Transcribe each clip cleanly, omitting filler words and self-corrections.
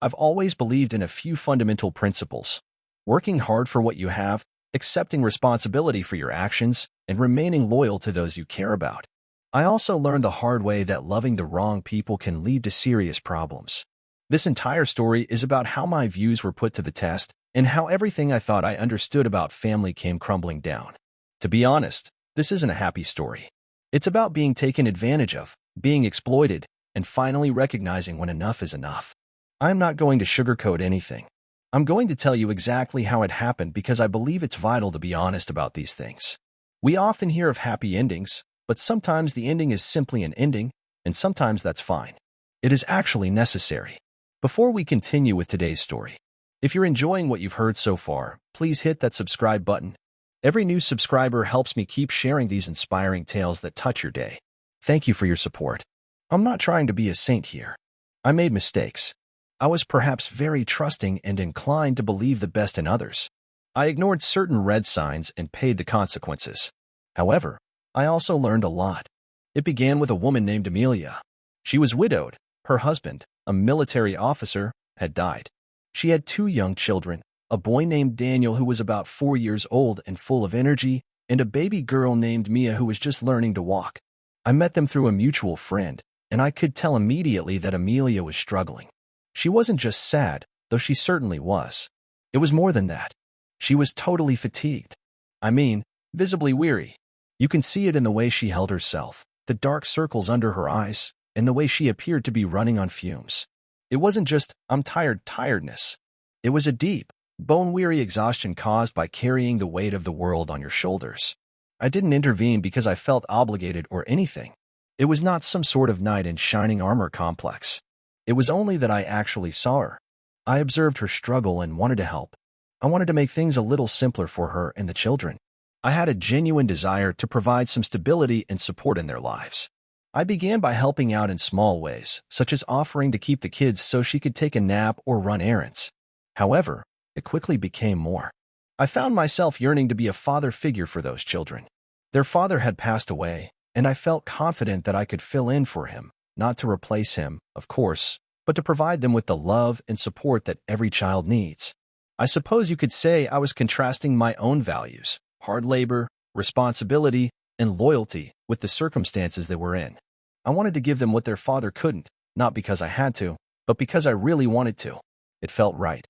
I've always believed in a few fundamental principles: working hard for what you have, accepting responsibility for your actions, and remaining loyal to those you care about. I also learned the hard way that loving the wrong people can lead to serious problems. This entire story is about how my views were put to the test and how everything I thought I understood about family came crumbling down. To be honest, this isn't a happy story. It's about being taken advantage of, being exploited, and finally recognizing when enough is enough. I'm not going to sugarcoat anything. I'm going to tell you exactly how it happened because I believe it's vital to be honest about these things. We often hear of happy endings, but sometimes the ending is simply an ending, and sometimes that's fine. It is actually necessary. Before we continue with today's story, if you're enjoying what you've heard so far, please hit that subscribe button. Every new subscriber helps me keep sharing these inspiring tales that touch your day. Thank you for your support. I'm not trying to be a saint here. I made mistakes. I was perhaps very trusting and inclined to believe the best in others. I ignored certain red signs and paid the consequences. However, I also learned a lot. It began with a woman named Amelia. She was widowed. Her husband, a military officer, had died. She had 2 young children, a boy named Daniel who was about 4 years old and full of energy, and a baby girl named Mia who was just learning to walk. I met them through a mutual friend, and I could tell immediately that Amelia was struggling. She wasn't just sad, though she certainly was. It was more than that. She was totally fatigued. I mean, visibly weary. You can see it in the way she held herself, the dark circles under her eyes, and the way she appeared to be running on fumes. It wasn't just, "I'm tired" tiredness. It was a deep, bone-weary exhaustion caused by carrying the weight of the world on your shoulders. I didn't intervene because I felt obligated or anything. It was not some sort of knight in shining armor complex. It was only that I actually saw her. I observed her struggle and wanted to help. I wanted to make things a little simpler for her and the children. I had a genuine desire to provide some stability and support in their lives. I began by helping out in small ways, such as offering to keep the kids so she could take a nap or run errands. However, it quickly became more. I found myself yearning to be a father figure for those children. Their father had passed away, and I felt confident that I could fill in for him, not to replace him, of course, but to provide them with the love and support that every child needs. I suppose you could say I was contrasting my own values, hard labor, responsibility, and loyalty, with the circumstances they were in. I wanted to give them what their father couldn't, not because I had to, but because I really wanted to. It felt right.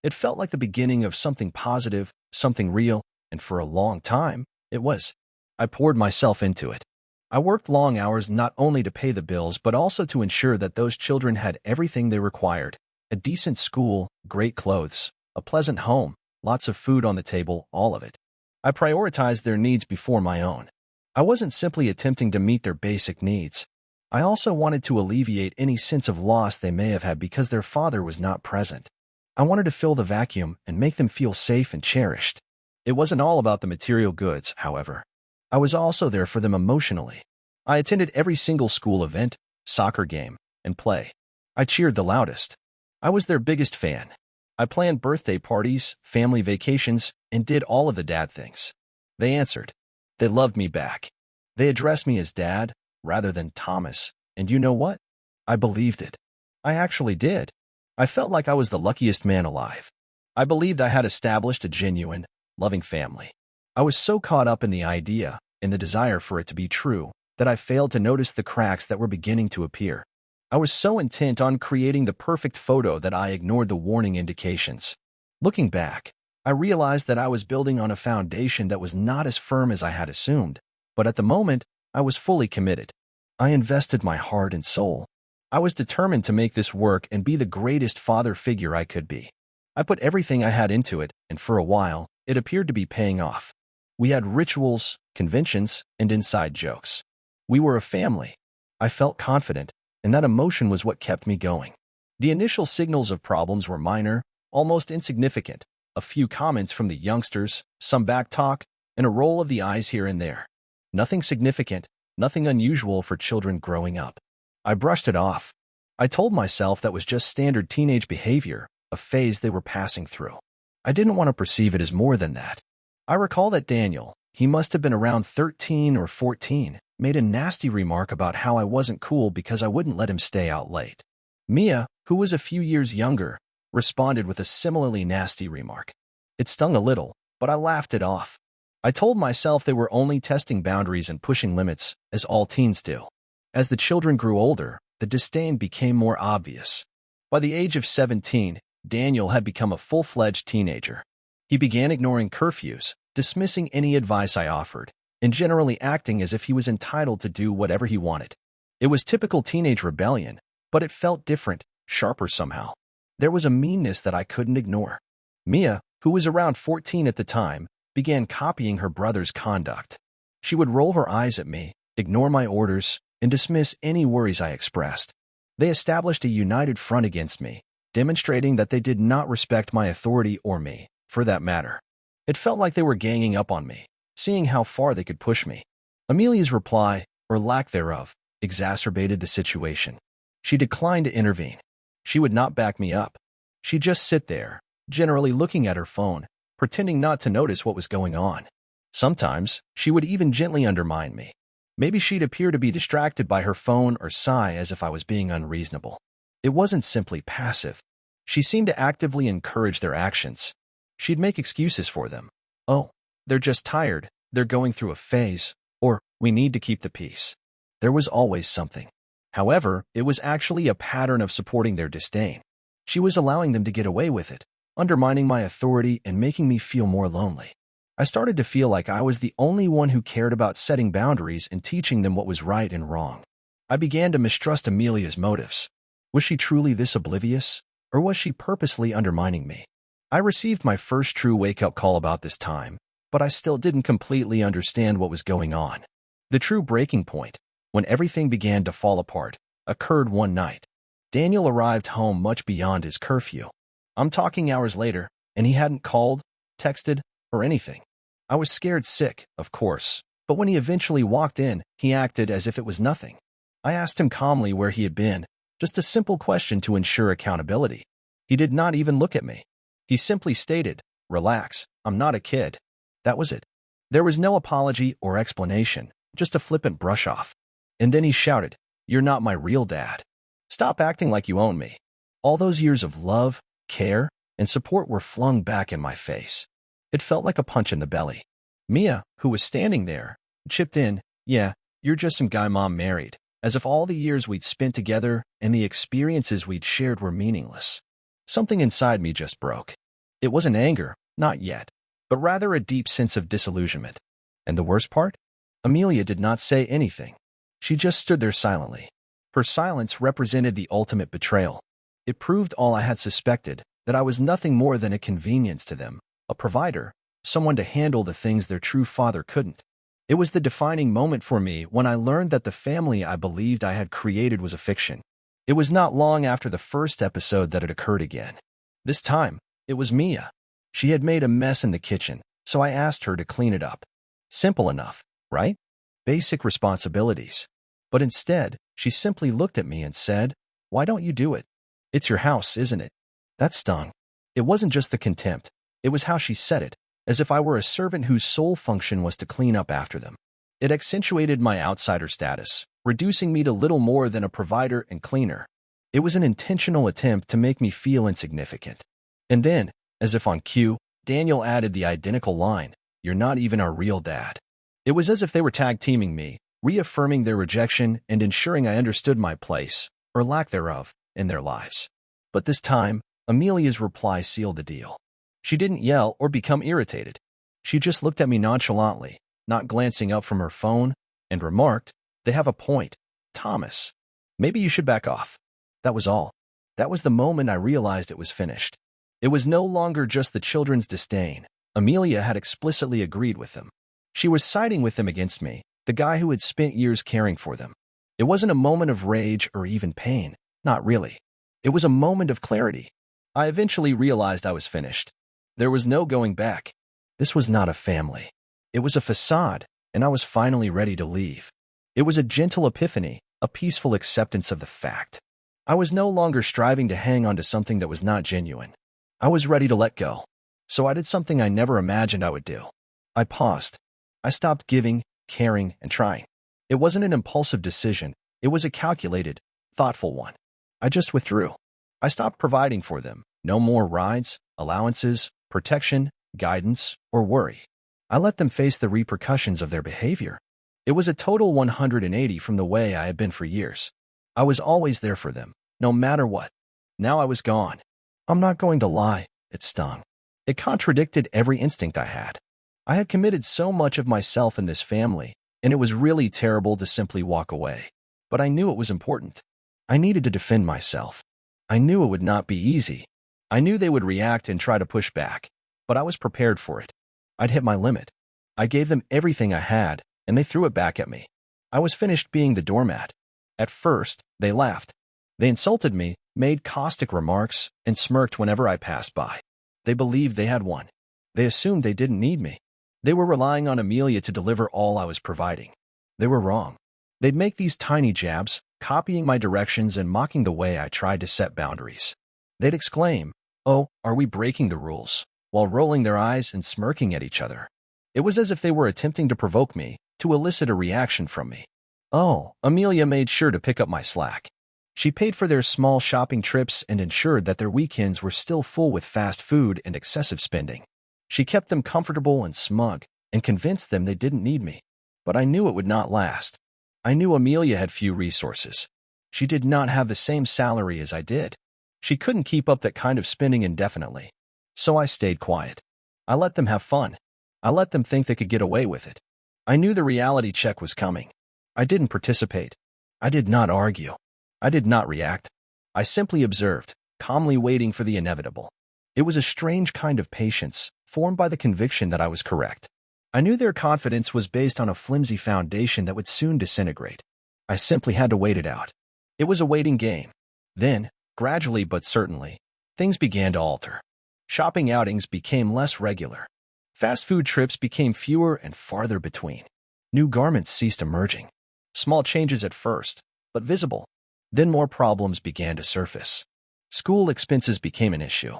It felt like the beginning of something positive, something real, and for a long time, it was. I poured myself into it. I worked long hours not only to pay the bills but also to ensure that those children had everything they required: a decent school, great clothes, a pleasant home, lots of food on the table, all of it. I prioritized their needs before my own. I wasn't simply attempting to meet their basic needs. I also wanted to alleviate any sense of loss they may have had because their father was not present. I wanted to fill the vacuum and make them feel safe and cherished. It wasn't all about the material goods, however. I was also there for them emotionally. I attended every single school event, soccer game, and play. I cheered the loudest. I was their biggest fan. I planned birthday parties, family vacations, and did all of the dad things. They answered. They loved me back. They addressed me as Dad, rather than Thomas, and you know what? I believed it. I actually did. I felt like I was the luckiest man alive. I believed I had established a genuine, loving family. I was so caught up in the idea, and the desire for it to be true, that I failed to notice the cracks that were beginning to appear. I was so intent on creating the perfect photo that I ignored the warning indications. Looking back, I realized that I was building on a foundation that was not as firm as I had assumed, but at the moment, I was fully committed. I invested my heart and soul. I was determined to make this work and be the greatest father figure I could be. I put everything I had into it, and for a while, it appeared to be paying off. We had rituals, conventions, and inside jokes. We were a family. I felt confident, and that emotion was what kept me going. The initial signals of problems were minor, almost insignificant. A few comments from the youngsters, some backtalk, and a roll of the eyes here and there. Nothing significant, nothing unusual for children growing up. I brushed it off. I told myself that was just standard teenage behavior, a phase they were passing through. I didn't want to perceive it as more than that. I recall that Daniel, he must have been around 13 or 14, made a nasty remark about how I wasn't cool because I wouldn't let him stay out late. Mia, who was a few years younger, responded with a similarly nasty remark. It stung a little, but I laughed it off. I told myself they were only testing boundaries and pushing limits, as all teens do. As the children grew older, the disdain became more obvious. By the age of 17, Daniel had become a full-fledged teenager. He began ignoring curfews, dismissing any advice I offered, and generally acting as if he was entitled to do whatever he wanted. It was typical teenage rebellion, but it felt different, sharper somehow. There was a meanness that I couldn't ignore. Mia, who was around 14 at the time, began copying her brother's conduct. She would roll her eyes at me, ignore my orders, and dismiss any worries I expressed. They established a united front against me, demonstrating that they did not respect my authority or me, for that matter. It felt like they were ganging up on me, seeing how far they could push me. Amelia's reply, or lack thereof, exacerbated the situation. She declined to intervene. She would not back me up. She'd just sit there, generally looking at her phone, pretending not to notice what was going on. Sometimes, she would even gently undermine me. Maybe she'd appear to be distracted by her phone or sigh as if I was being unreasonable. It wasn't simply passive. She seemed to actively encourage their actions. She'd make excuses for them. Oh, they're just tired, they're going through a phase, or we need to keep the peace. There was always something. However, it was actually a pattern of supporting their disdain. She was allowing them to get away with it, undermining my authority and making me feel more lonely. I started to feel like I was the only one who cared about setting boundaries and teaching them what was right and wrong. I began to mistrust Amelia's motives. Was she truly this oblivious, or was she purposely undermining me? I received my first true wake-up call about this time, but I still didn't completely understand what was going on. The true breaking point, when everything began to fall apart, occurred one night. Daniel arrived home much beyond his curfew. I'm talking hours later, and he hadn't called, texted, or anything. I was scared sick, of course, but when he eventually walked in, he acted as if it was nothing. I asked him calmly where he had been, just a simple question to ensure accountability. He did not even look at me. He simply stated, "Relax, I'm not a kid." That was it. There was no apology or explanation, just a flippant brush-off. And then he shouted, "You're not my real dad. Stop acting like you own me." All those years of love, care, and support were flung back in my face. It felt like a punch in the belly. Mia, who was standing there, chipped in, "Yeah, you're just some guy mom married," as if all the years we'd spent together and the experiences we'd shared were meaningless. Something inside me just broke. It wasn't anger, not yet, but rather a deep sense of disillusionment. And the worst part? Amelia did not say anything. She just stood there silently. Her silence represented the ultimate betrayal. It proved all I had suspected, that I was nothing more than a convenience to them, a provider, someone to handle the things their true father couldn't. It was the defining moment for me when I learned that the family I believed I had created was a fiction. It was not long after the first episode that it occurred again. This time, it was Mia. She had made a mess in the kitchen, so I asked her to clean it up. Simple enough, right? Basic responsibilities. But instead, she simply looked at me and said, "Why don't you do it? It's your house, isn't it?" That stung. It wasn't just the contempt. It was how she said it, as if I were a servant whose sole function was to clean up after them. It accentuated my outsider status, reducing me to little more than a provider and cleaner. It was an intentional attempt to make me feel insignificant. And then, as if on cue, Daniel added the identical line, "You're not even our real dad." It was as if they were tag-teaming me, reaffirming their rejection and ensuring I understood my place, or lack thereof, in their lives. But this time, Amelia's reply sealed the deal. She didn't yell or become irritated. She just looked at me nonchalantly, not glancing up from her phone, and remarked, "They have a point, Thomas. Maybe you should back off." That was all. That was the moment I realized it was finished. It was no longer just the children's disdain. Amelia had explicitly agreed with them. She was siding with them against me, the guy who had spent years caring for them. It wasn't a moment of rage or even pain. Not really. It was a moment of clarity. I eventually realized I was finished. There was no going back. This was not a family. It was a facade, and I was finally ready to leave. It was a gentle epiphany, a peaceful acceptance of the fact. I was no longer striving to hang on to something that was not genuine. I was ready to let go. So I did something I never imagined I would do. I paused. I stopped giving, caring, and trying. It wasn't an impulsive decision. It was a calculated, thoughtful one. I just withdrew. I stopped providing for them, No more rides, allowances, protection, guidance, or worry. I let them face the repercussions of their behavior. It was a total 180 from the way I had been for years. I was always there for them, no matter what. Now I was gone. I'm not going to lie, it stung. It contradicted every instinct I had. I had committed so much of myself in this family, and it was really terrible to simply walk away. But I knew it was important. I needed to defend myself. I knew it would not be easy. I knew they would react and try to push back, but I was prepared for it. I'd hit my limit. I gave them everything I had, and they threw it back at me. I was finished being the doormat. At first, they laughed. They insulted me, made caustic remarks, and smirked whenever I passed by. They believed they had won. They assumed they didn't need me. They were relying on Amelia to deliver all I was providing. They were wrong. They'd make these tiny jabs, copying my directions and mocking the way I tried to set boundaries. They'd exclaim, "Oh, are we breaking the rules?" while rolling their eyes and smirking at each other. It was as if they were attempting to provoke me, to elicit a reaction from me. Oh, Amelia made sure to pick up my slack. She paid for their small shopping trips and ensured that their weekends were still full with fast food and excessive spending. She kept them comfortable and smug, and convinced them they didn't need me. But I knew it would not last. I knew Amelia had few resources. She did not have the same salary as I did. She couldn't keep up that kind of spending indefinitely. So I stayed quiet. I let them have fun. I let them think they could get away with it. I knew the reality check was coming. I didn't participate. I did not argue. I did not react. I simply observed, calmly waiting for the inevitable. It was a strange kind of patience, formed by the conviction that I was correct. I knew their confidence was based on a flimsy foundation that would soon disintegrate. I simply had to wait it out. It was a waiting game. Then, gradually but certainly, things began to alter. Shopping outings became less regular. Fast food trips became fewer and farther between. New garments ceased emerging. Small changes at first, but visible. Then more problems began to surface. School expenses became an issue.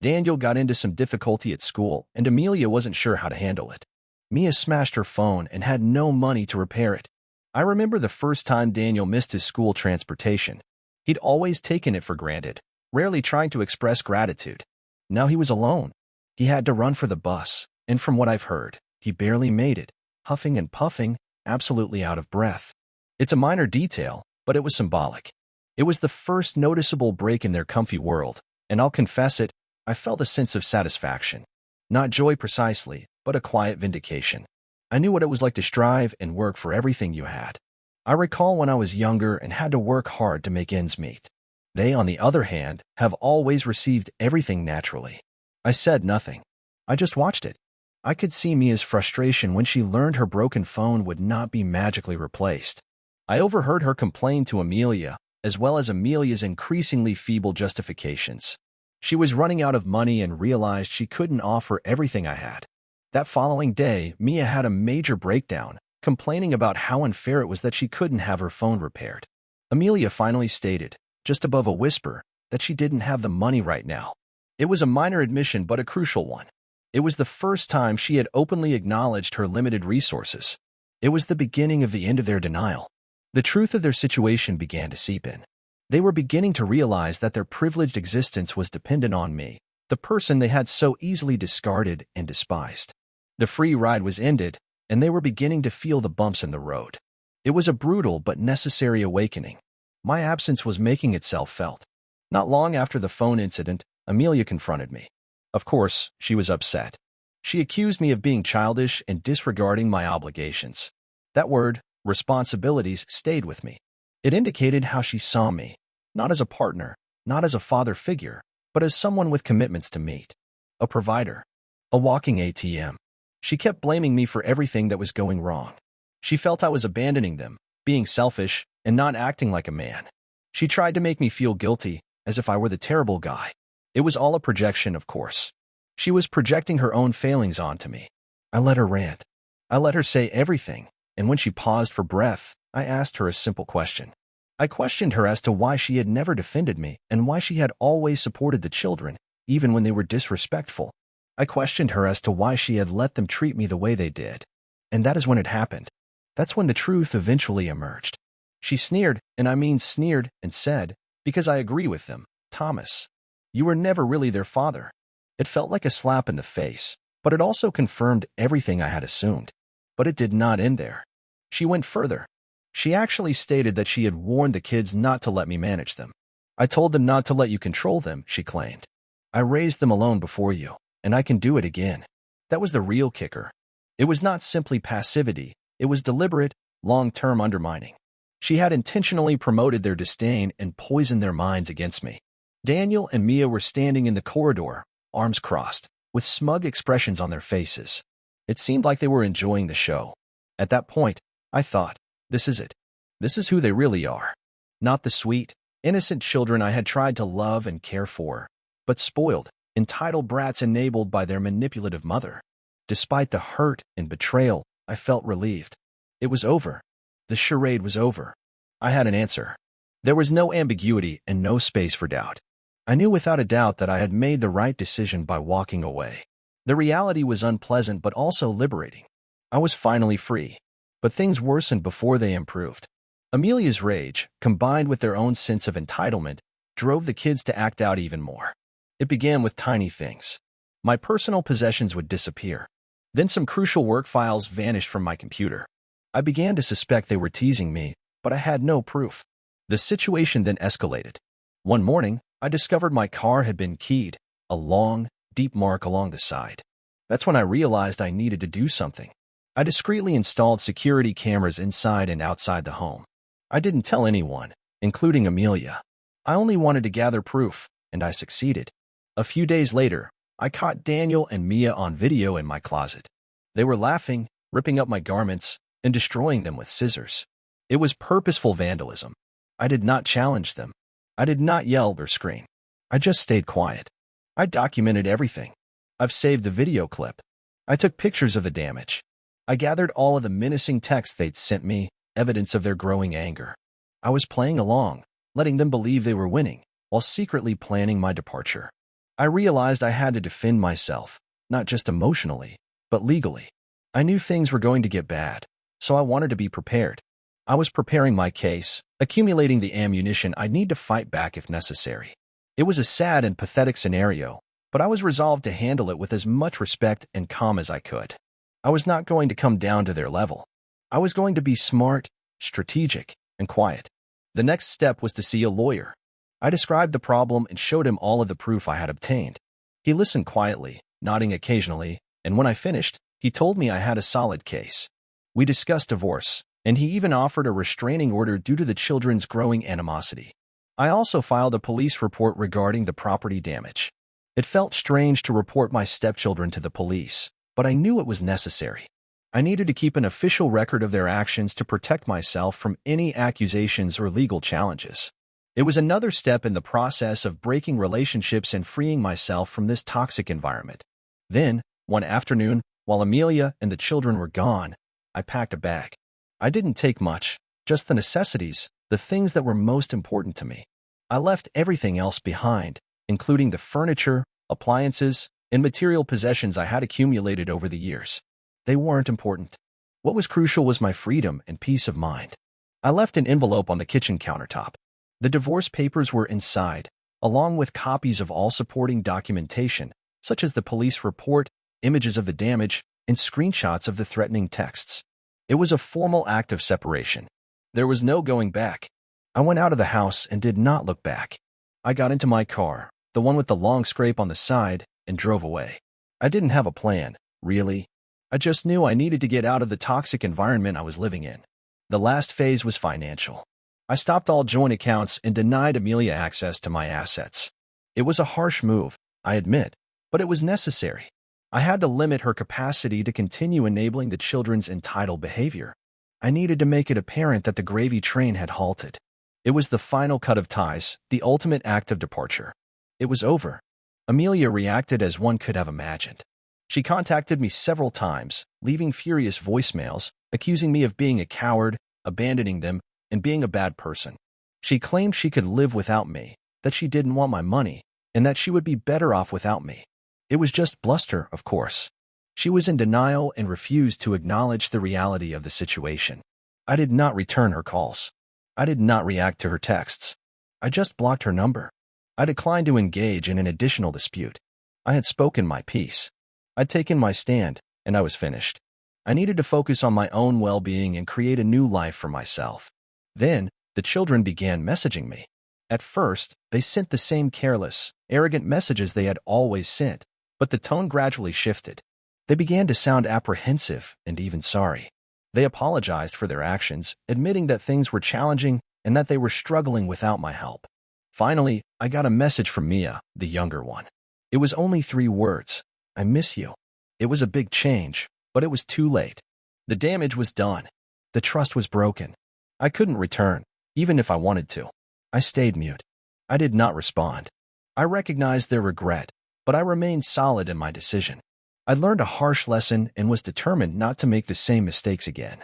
Daniel got into some difficulty at school, and Amelia wasn't sure how to handle it. Mia smashed her phone and had no money to repair it. I remember the first time Daniel missed his school transportation. He'd always taken it for granted, rarely trying to express gratitude. Now he was alone. He had to run for the bus, and from what I've heard, he barely made it, huffing and puffing, absolutely out of breath. It's a minor detail, but it was symbolic. It was the first noticeable break in their comfy world, and I'll confess it, I felt a sense of satisfaction. Not joy precisely, but a quiet vindication. I knew what it was like to strive and work for everything you had. I recall when I was younger and had to work hard to make ends meet. They, on the other hand, have always received everything naturally. I said nothing. I just watched it. I could see Mia's frustration when she learned her broken phone would not be magically replaced. I overheard her complain to Amelia, as well as Amelia's increasingly feeble justifications. She was running out of money and realized she couldn't offer everything I had. That following day, Mia had a major breakdown, complaining about how unfair it was that she couldn't have her phone repaired. Amelia finally stated, just above a whisper, that she didn't have the money right now. It was a minor admission but a crucial one. It was the first time she had openly acknowledged her limited resources. It was the beginning of the end of their denial. The truth of their situation began to seep in. They were beginning to realize that their privileged existence was dependent on me, the person they had so easily discarded and despised. The free ride was ended, and they were beginning to feel the bumps in the road. It was a brutal but necessary awakening. My absence was making itself felt. Not long after the phone incident, Amelia confronted me. Of course, she was upset. She accused me of being childish and disregarding my obligations. That word, responsibilities, stayed with me. It indicated how she saw me, not as a partner, not as a father figure, but as someone with commitments to meet. A provider. A walking ATM. She kept blaming me for everything that was going wrong. She felt I was abandoning them, being selfish, and not acting like a man. She tried to make me feel guilty, as if I were the terrible guy. It was all a projection, of course. She was projecting her own failings onto me. I let her rant. I let her say everything, and when she paused for breath, I asked her a simple question. I questioned her as to why she had never defended me and why she had always supported the children, even when they were disrespectful. I questioned her as to why she had let them treat me the way they did. And that is when it happened. That's when the truth eventually emerged. She sneered, and I mean sneered, and said, "Because I agree with them, Thomas. You were never really their father. It felt like a slap in the face, but it also confirmed everything I had assumed. But it did not end there. She went further. She actually stated that she had warned the kids not to let me manage them. I told them not to let you control them, she claimed. I raised them alone before you, and I can do it again. That was the real kicker. It was not simply passivity, it was deliberate, long-term undermining. She had intentionally promoted their disdain and poisoned their minds against me. Daniel and Mia were standing in the corridor, arms crossed, with smug expressions on their faces. It seemed like they were enjoying the show. At that point, I thought, this is it. This is who they really are. Not the sweet, innocent children I had tried to love and care for, but spoiled, entitled brats enabled by their manipulative mother. Despite the hurt and betrayal, I felt relieved. It was over. The charade was over. I had an answer. There was no ambiguity and no space for doubt. I knew without a doubt that I had made the right decision by walking away. The reality was unpleasant but also liberating. I was finally free. But things worsened before they improved. Amelia's rage, combined with their own sense of entitlement, drove the kids to act out even more. It began with tiny things. My personal possessions would disappear. Then some crucial work files vanished from my computer. I began to suspect they were teasing me, but I had no proof. The situation then escalated. One morning, I discovered my car had been keyed, a long, deep mark along the side. That's when I realized I needed to do something. I discreetly installed security cameras inside and outside the home. I didn't tell anyone, including Amelia. I only wanted to gather proof, and I succeeded. A few days later, I caught Daniel and Mia on video in my closet. They were laughing, ripping up my garments, and destroying them with scissors. It was purposeful vandalism. I did not challenge them. I did not yell or scream. I just stayed quiet. I documented everything. I've saved the video clip. I took pictures of the damage. I gathered all of the menacing texts they'd sent me, evidence of their growing anger. I was playing along, letting them believe they were winning, while secretly planning my departure. I realized I had to defend myself, not just emotionally, but legally. I knew things were going to get bad, so I wanted to be prepared. I was preparing my case, accumulating the ammunition I'd need to fight back if necessary. It was a sad and pathetic scenario, but I was resolved to handle it with as much respect and calm as I could. I was not going to come down to their level. I was going to be smart, strategic, and quiet. The next step was to see a lawyer. I described the problem and showed him all of the proof I had obtained. He listened quietly, nodding occasionally, and when I finished, he told me I had a solid case. We discussed divorce, and he even offered a restraining order due to the children's growing animosity. I also filed a police report regarding the property damage. It felt strange to report my stepchildren to the police, but I knew it was necessary. I needed to keep an official record of their actions to protect myself from any accusations or legal challenges. It was another step in the process of breaking relationships and freeing myself from this toxic environment. Then, one afternoon, while Amelia and the children were gone, I packed a bag. I didn't take much, just the necessities, the things that were most important to me. I left everything else behind, including the furniture, appliances, and material possessions I had accumulated over the years. They weren't important. What was crucial was my freedom and peace of mind. I left an envelope on the kitchen countertop. The divorce papers were inside, along with copies of all supporting documentation, such as the police report, images of the damage, and screenshots of the threatening texts. It was a formal act of separation. There was no going back. I went out of the house and did not look back. I got into my car, the one with the long scrape on the side, and drove away. I didn't have a plan, really. I just knew I needed to get out of the toxic environment I was living in. The last phase was financial. I stopped all joint accounts and denied Amelia access to my assets. It was a harsh move, I admit, but it was necessary. I had to limit her capacity to continue enabling the children's entitled behavior. I needed to make it apparent that the gravy train had halted. It was the final cut of ties, the ultimate act of departure. It was over. Amelia reacted as one could have imagined. She contacted me several times, leaving furious voicemails, accusing me of being a coward, abandoning them, and being a bad person. She claimed she could live without me, that she didn't want my money, and that she would be better off without me. It was just bluster, of course. She was in denial and refused to acknowledge the reality of the situation. I did not return her calls. I did not react to her texts. I just blocked her number. I declined to engage in an additional dispute. I had spoken my piece. I'd taken my stand, and I was finished. I needed to focus on my own well-being and create a new life for myself. Then, the children began messaging me. At first, they sent the same careless, arrogant messages they had always sent, but the tone gradually shifted. They began to sound apprehensive and even sorry. They apologized for their actions, admitting that things were challenging and that they were struggling without my help. Finally, I got a message from Mia, the younger one. It was only 3 words. I miss you. It was a big change, but it was too late. The damage was done. The trust was broken. I couldn't return, even if I wanted to. I stayed mute. I did not respond. I recognized their regret, but I remained solid in my decision. I learned a harsh lesson and was determined not to make the same mistakes again.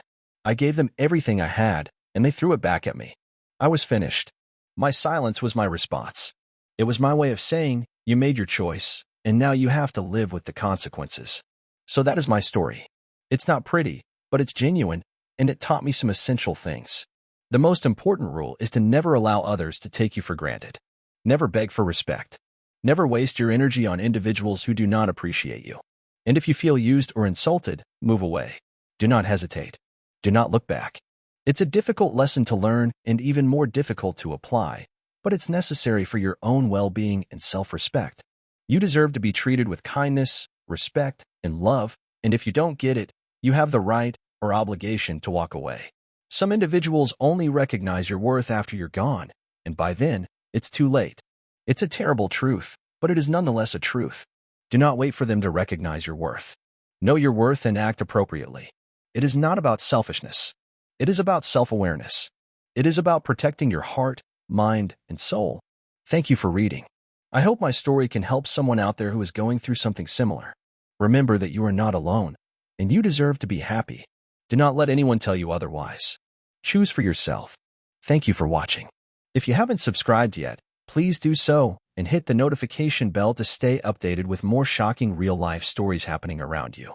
I gave them everything I had, and they threw it back at me. I was finished. My silence was my response. It was my way of saying, you made your choice, and now you have to live with the consequences. So that is my story. It's not pretty, but it's genuine, and it taught me some essential things. The most important rule is to never allow others to take you for granted. Never beg for respect. Never waste your energy on individuals who do not appreciate you. And if you feel used or insulted, move away. Do not hesitate. Do not look back. It's a difficult lesson to learn and even more difficult to apply, but it's necessary for your own well-being and self-respect. You deserve to be treated with kindness, respect, and love, and if you don't get it, you have the right or obligation to walk away. Some individuals only recognize your worth after you're gone, and by then, it's too late. It's a terrible truth, but it is nonetheless a truth. Do not wait for them to recognize your worth. Know your worth and act appropriately. It is not about selfishness. It is about self-awareness. It is about protecting your heart, mind, and soul. Thank you for reading. I hope my story can help someone out there who is going through something similar. Remember that you are not alone, and you deserve to be happy. Do not let anyone tell you otherwise. Choose for yourself. Thank you for watching. If you haven't subscribed yet, please do so and hit the notification bell to stay updated with more shocking real-life stories happening around you.